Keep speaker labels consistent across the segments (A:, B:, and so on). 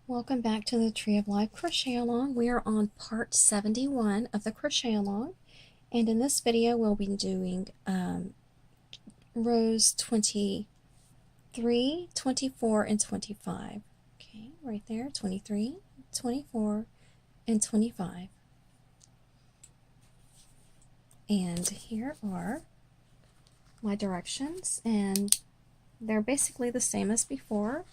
A: Welcome back to the Tree of Life Crochet Along. We are on part 71 of the Crochet Along, and in this video we'll be doing rows 23, 24, and 25. Okay, right there, 23, 24, and 25. And here are my directions, and they're basically the same as before.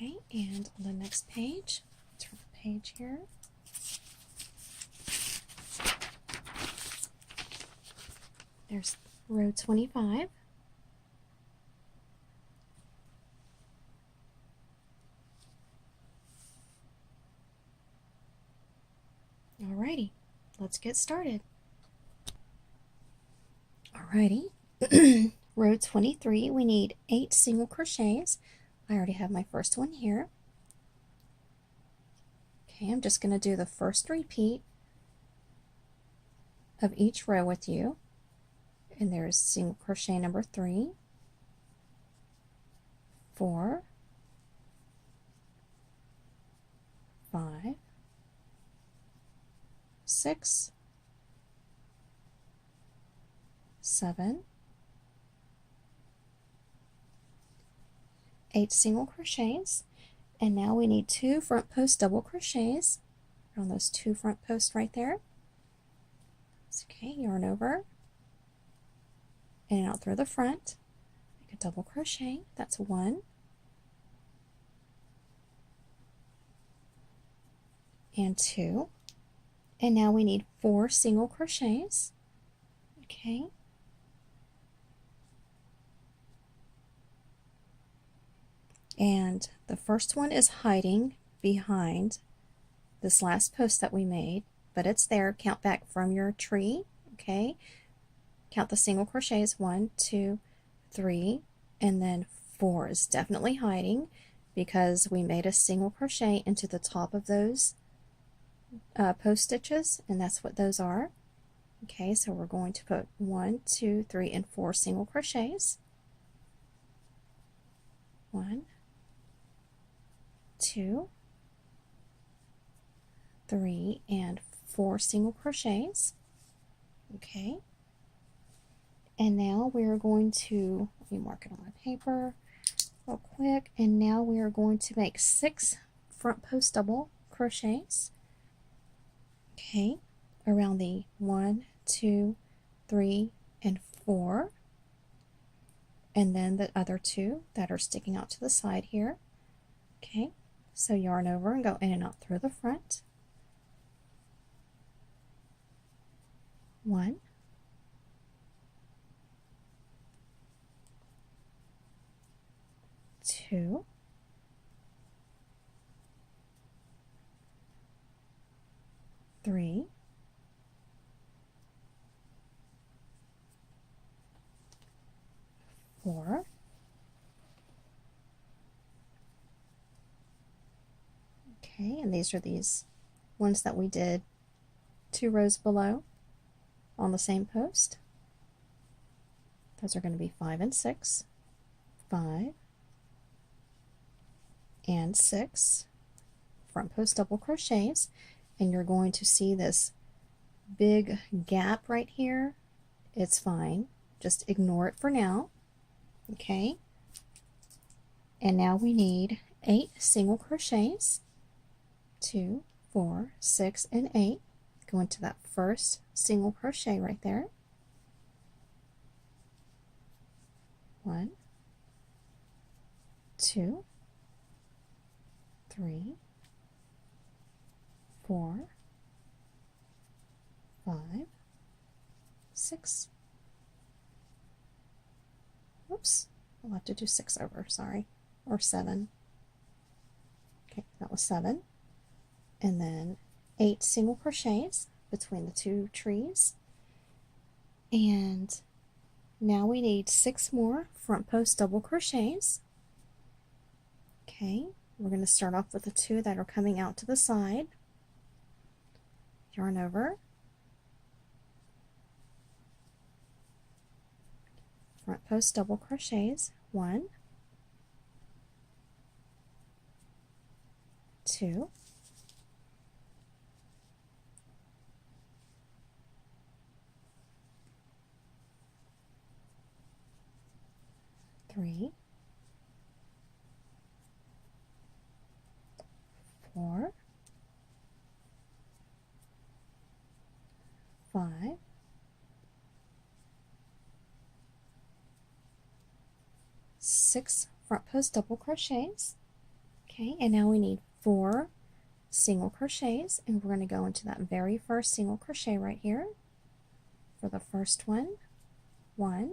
A: Okay, and on the next page, turn the page here. There's row 25. Alrighty, let's get started. Alrighty, row 23, we need 8 single crochets. I already have my first one here. Okay, I'm just going to do the first repeat of each row with you. And there's single crochet number 3, 4, 5, 6, 7, 8 single crochets, and now we need 2 front post double crochets on those 2 front posts right there. It's okay, yarn over and out through the front, make a double crochet. That's 1 and 2, and now we need 4 single crochets. Okay, and the first one is hiding behind this last post that we made, but it's there. Count back from your tree. Okay, count the single crochets, 1, 2, 3, and then 4 is definitely hiding because we made a single crochet into the top of those post stitches, and that's what those are. Okay, so we're going to put 1, 2, 3, and 4 single crochets. 1, 2, 3, and 4 single crochets. Okay, and now we're going to, let me mark it on my paper real quick, and now we are going to make 6 front post double crochets. Okay, around the 1, 2, 3, and 4, and then the other 2 that are sticking out to the side here. Okay, so yarn over and go in and out through the front. 1, 2, 3, 4, okay, and these are these ones that we did 2 rows below on the same post. Those are going to be 5 and 6, 5 and 6 front post double crochets, and you're going to see this big gap right here. It's fine, just ignore it for now. Okay, and now we need 8 single crochets, 2, 4, 6, and 8. Go into that first single crochet right there. 1, 2, 3, 4, 5, 6. Oops, I'll have to do 6 over, sorry, or 7. Okay, that was 7. And then 8 single crochets, between the two trees. And now we need 6 more front post double crochets. Okay, we're going to start off with the 2 that are coming out to the side. Yarn over, front post double crochets, 1, 2, 3, 4, 5, 6 front post double crochets. Okay, and now we need 4 single crochets, and we're going to go into that very first single crochet right here for the first one. 1,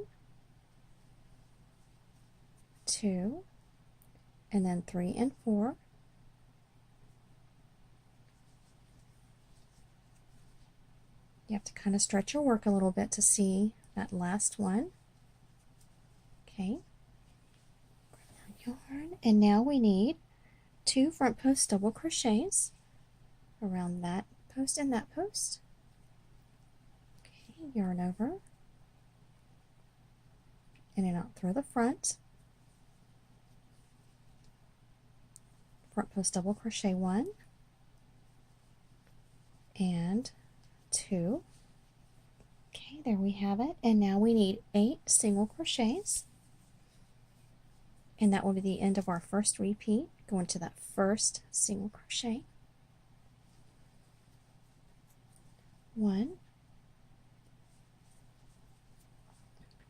A: 2, and then 3 and 4. You have to kind of stretch your work a little bit to see that last one. Okay, yarn, and now we need 2 front post double crochets around that post and that post. Okay, yarn over, in and out through the front, front post double crochet 1 and 2. Okay, there we have it. And now we need 8 single crochets, and that will be the end of our first repeat. Go into that first single crochet, 1,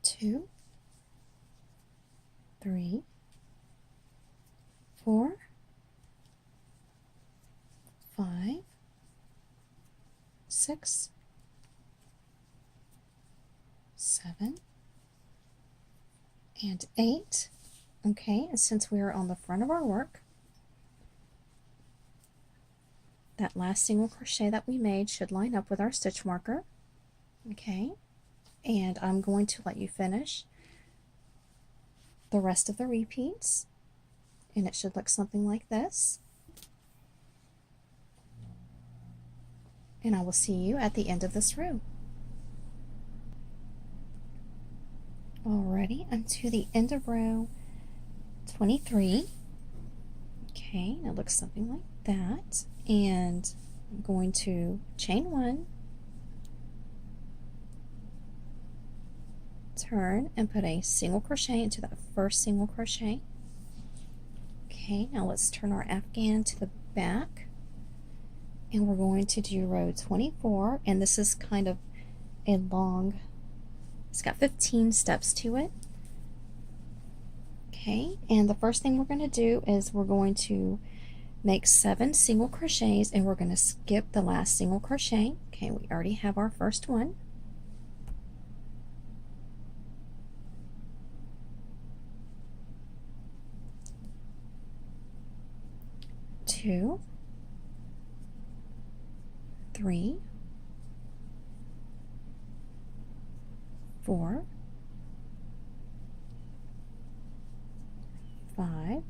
A: 2, 3, 4, 5, 6, 7, and 8. Okay, and since we are on the front of our work, that last single crochet that we made should line up with our stitch marker. Okay, and I'm going to let you finish the rest of the repeats, and it should look something like this. And I will see you at the end of this row. Alrighty, I'm to the end of row 23. Okay, it looks something like that. And I'm going to chain 1, turn, and put a single crochet into that first single crochet. Okay, now let's turn our Afghan to the back, and we're going to do row 24, and this is kind of a long, it's got 15 steps to it. Okay, and the first thing we're going to do is we're going to make 7 single crochets, and we're going to skip the last single crochet. Okay, we already have our first one. 2, 3, 4, 5,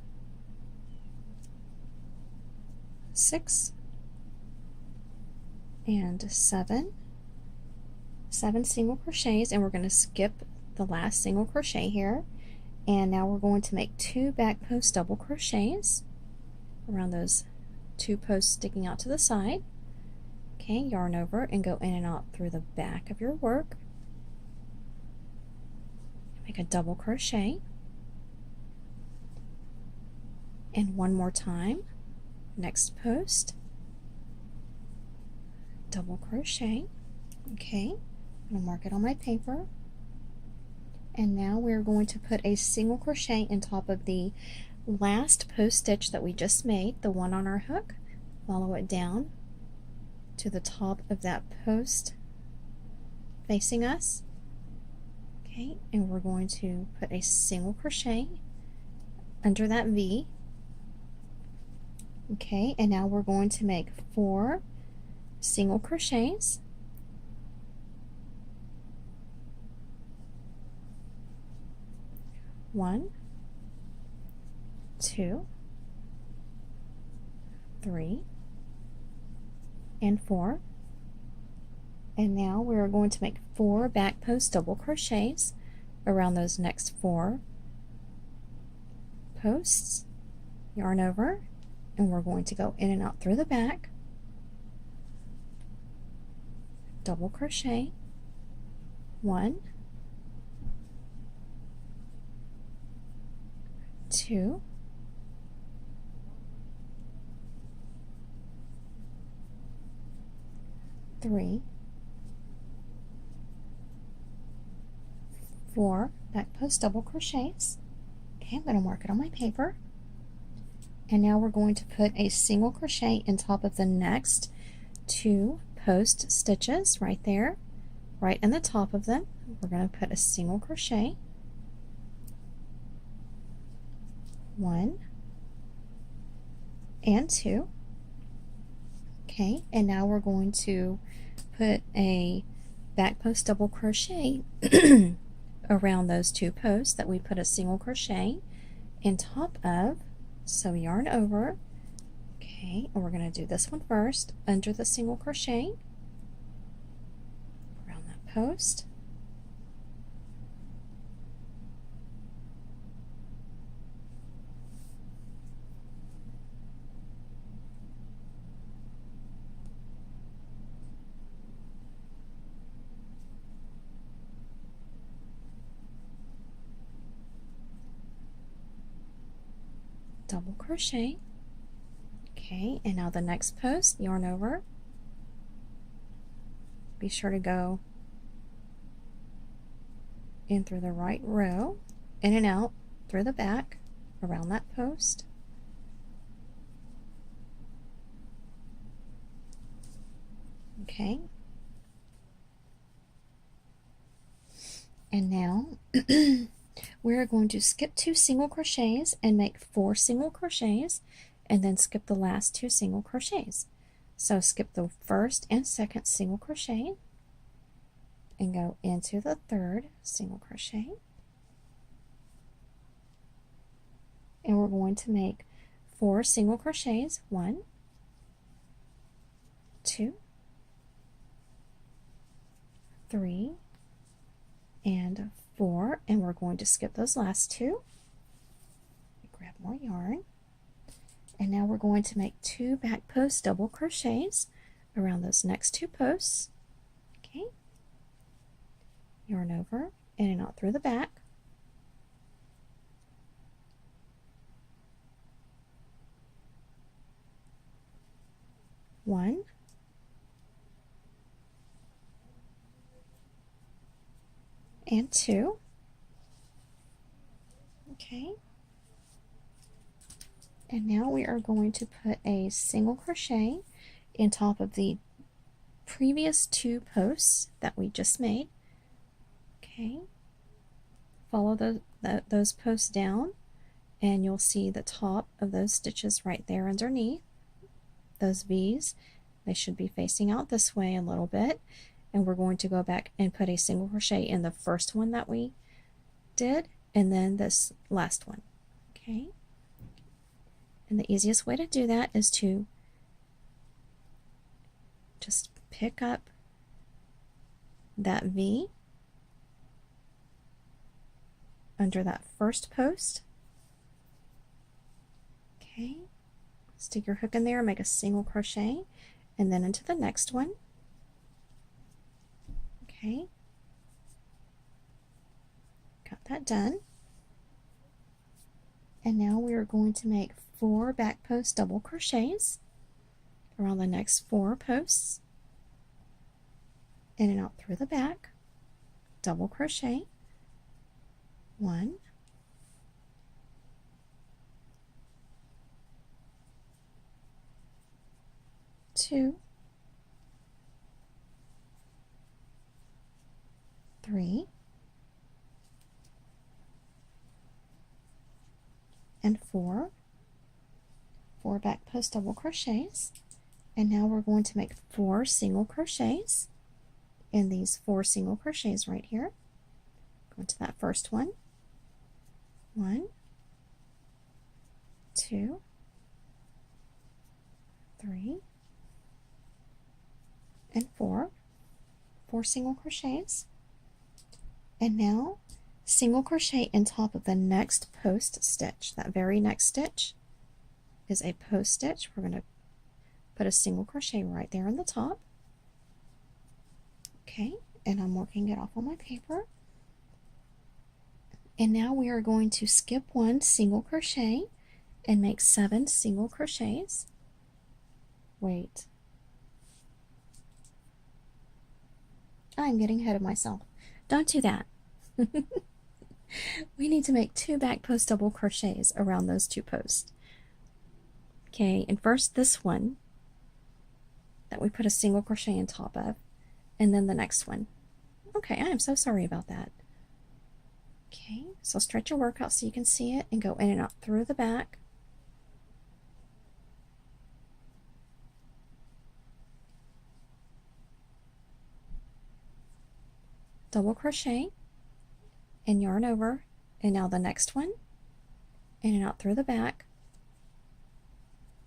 A: 6, and 7. 7 single crochets, and we're going to skip the last single crochet here. And now we're going to make 2 back post double crochets around those 2 posts sticking out to the side. Okay, yarn over and go in and out through the back of your work. Make a double crochet, and one more time, next post, double crochet. Okay, I'm going to mark it on my paper, and now we're going to put a single crochet in top of the last post stitch that we just made, the one on our hook. Follow it down to the top of that post facing us. Okay, and we're going to put a single crochet under that V. Okay, and now we're going to make 4 single crochets 1, 2, 3, and 4. And now we're going to make 4 back post double crochets around those next 4 posts. Yarn over, and we're going to go in and out through the back, double crochet, 1, 2, 3, 4 back post double crochets. Okay, I'm going to mark it on my paper. And now we're going to put a single crochet in top of the next 2 post stitches right there, right in the top of them. We're going to put a single crochet, 1 and 2. Okay, and now we're going to put a back post double crochet around those 2 posts that we put a single crochet in top of. So yarn over, okay, and we're going to do this one first, under the single crochet, around that post, double crochet. Okay, and now the next post, yarn over. Be sure to go in through the right row, in and out through the back, around that post. Okay. And now we're going to skip 2 single crochets and make 4 single crochets, and then skip the last 2 single crochets. So skip the first and second single crochet and go into the third single crochet. And we're going to make 4 single crochets, 1, 2, 3, and 4, and we're going to skip those last 2. Grab more yarn, and now we're going to make 2 back post double crochets around those next 2 posts. Okay, yarn over, in and out through the back, one, and 2. Okay, and now we are going to put a single crochet in top of the previous 2 posts that we just made. Okay, follow those posts down, and you'll see the top of those stitches right there underneath those V's. They should be facing out this way a little bit, and we're going to go back and put a single crochet in the first one that we did, and then this last one. Okay, and the easiest way to do that is to just pick up that V under that first post. Okay, stick your hook in there, make a single crochet, and then into the next one. Okay, got that done. And now we are going to make 4 back post double crochets around the next 4 posts, in and out through the back, double crochet, 1, 2, 3, and 4 back post double crochets. And now we're going to make 4 single crochets in these 4 single crochets right here. Go into that first one, 1, 2, 3, and 4 single crochets. And now single crochet in top of the next post stitch. That very next stitch is a post stitch. We're going to put a single crochet right there on the top. Okay, and I'm working it off on my paper. And now we are going to skip 1 single crochet and make 7 single crochets. Wait, I'm getting ahead of myself. Don't do that. We need to make 2 back post double crochets around those 2 posts. Okay, and first this one that we put a single crochet on top of, and then the next one. Okay, I am so sorry about that. Okay, so stretch your work out so you can see it and go in and out through the back. Double crochet and yarn over, and now the next one, in and out through the back,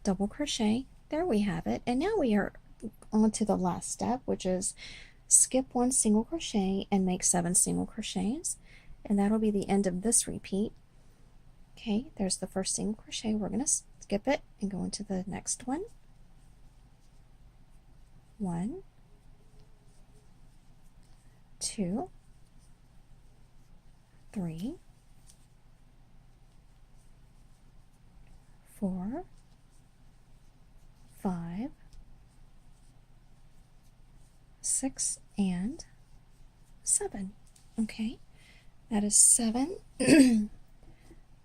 A: double crochet. There we have it. And now we are on to the last step, which is skip 1 single crochet and make 7 single crochets, and that'll be the end of this repeat. Okay, there's the first single crochet. We're going to skip it and go into the next one. 1, 2, 3, 4, 5, 6, and 7. Okay, that is 7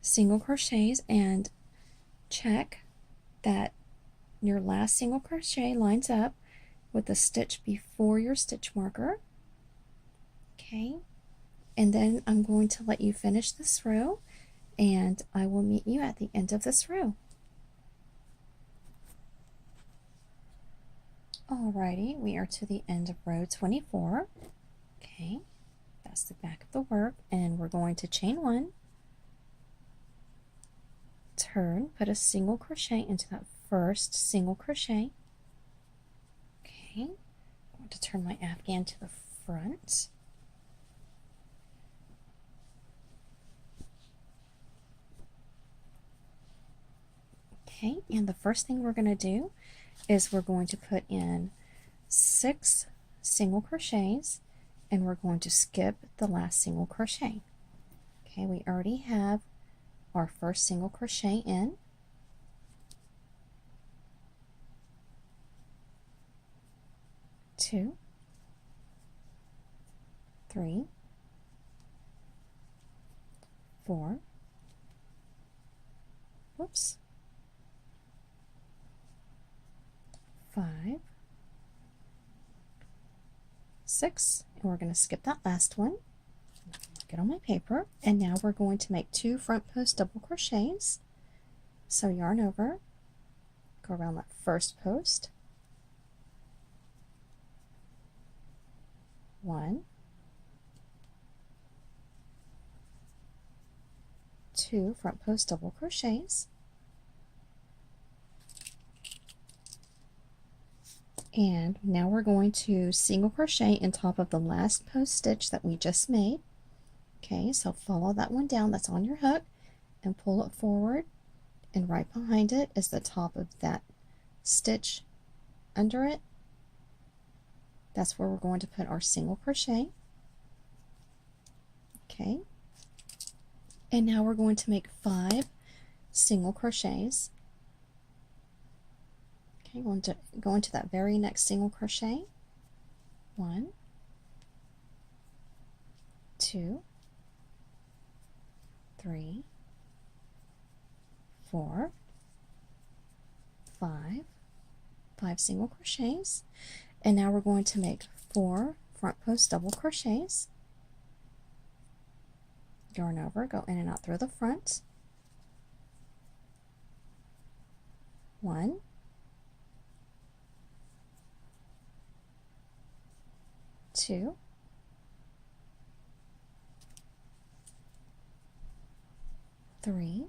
A: single crochets, and check that your last single crochet lines up with the stitch before your stitch marker. Okay, and then I'm going to let you finish this row, and I will meet you at the end of this row. Alrighty, we are to the end of row 24. Okay, that's the back of the work, and we're going to chain 1, turn, put a single crochet into that first single crochet. Okay, I'm going to turn my Afghan to the front. Okay, and the first thing we're going to do is we're going to put in 6 single crochets, and we're going to skip the last single crochet. Okay, we already have our first single crochet in. 2, 3, 4, whoops, 5, 6, and we're going to skip that last one. Mark it on my paper, and now we're going to make 2 front post double crochets. So yarn over, go around that first post, 1, 2 front post double crochets, and now we're going to single crochet in top of the last post stitch that we just made. Okay, so follow that one down that's on your hook and pull it forward, and right behind it is the top of that stitch under it. That's where we're going to put our single crochet. Okay, and now we're going to make 5 single crochets. Okay, going to go into that very next single crochet. 1, 2, 3, 4, 5 single crochets, and now we're going to make 4 front post double crochets. Yarn over, go in and out through the front. 1, 2, 3, 3,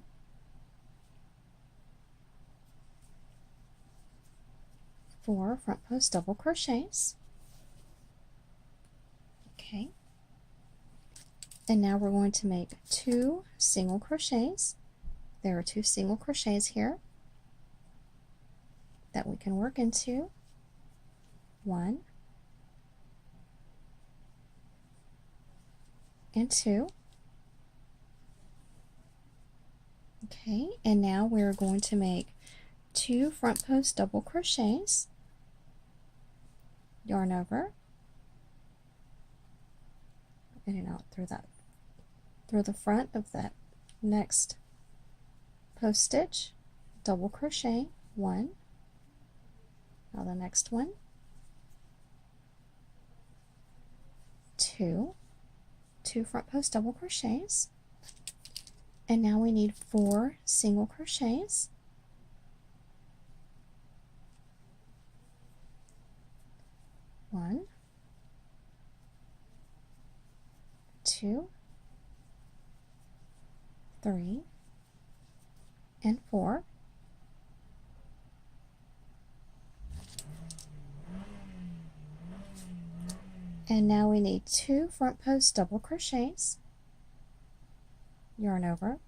A: 4 front post double crochets. Okay, and now we're going to make 2 single crochets. There are 2 single crochets here that we can work into. 1 and 2. Okay, and now we're going to make 2 front post double crochets, yarn over, in and out through the front of that next post stitch, double crochet 1, now the next one, 2 front post double crochets, and now we need 4 single crochets, 1, 2, 3, and 4. And now we need 2 front post double crochets, yarn over,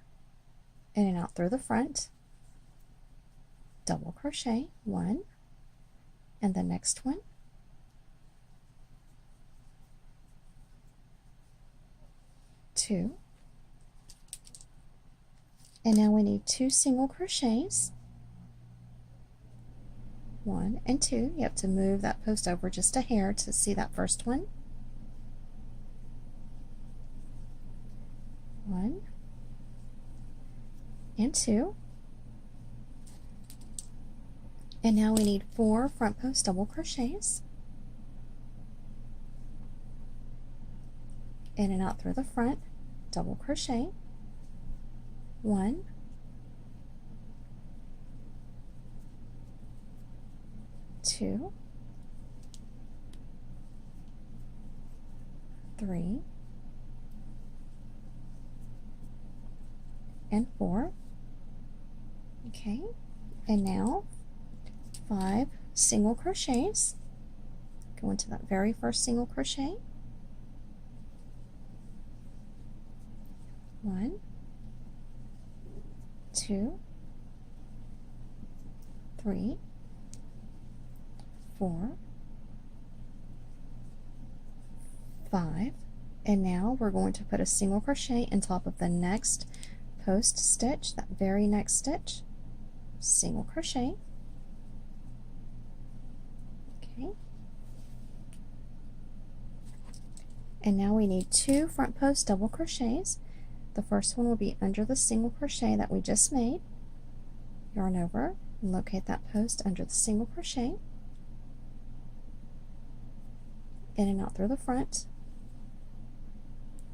A: in and out through the front, double crochet 1, and the next one, 2, and now we need 2 single crochets, 1 and 2. You have to move that post over just a hair to see that first one. 1 and 2. And now we need 4 front post double crochets, in and out through the front, double crochet 1, 2, 3, and 4. Okay, and now 5 single crochets. Go into that very first single crochet, 1, 2, 3, 4, 5, and now we're going to put a single crochet on top of the next post stitch, that very next stitch, single crochet. Okay, and now we need 2 front post double crochets. The first one will be under the single crochet that we just made, yarn over and locate that post under the single crochet, in and out through the front,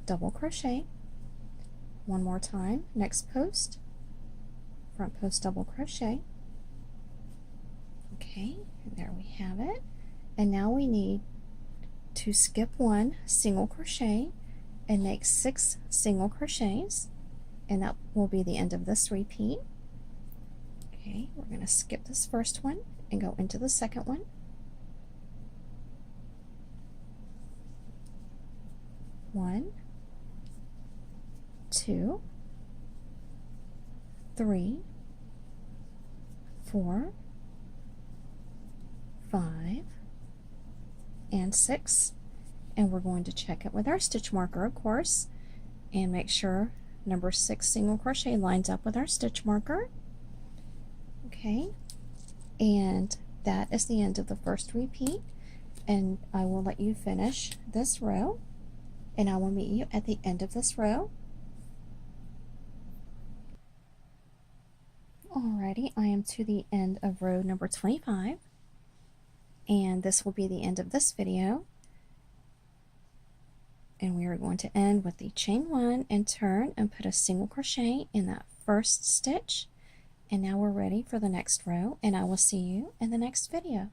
A: double crochet, one more time, next post, front post double crochet. Okay, and there we have it. And now we need to skip 1 single crochet and make 6 single crochets, and that will be the end of this repeat. Okay, we're going to skip this first one and go into the second one. 1, 2, 3, 4, 5, and 6. And we're going to check it with our stitch marker, of course, and make sure number 6 single crochet lines up with our stitch marker. Okay, and that is the end of the first repeat, and I will let you finish this row, and I will meet you at the end of this row. Alrighty, I am to the end of row number 25, and this will be the end of this video. And we are going to end with the chain 1 and turn and put a single crochet in that first stitch. And now we're ready for the next row, and I will see you in the next video.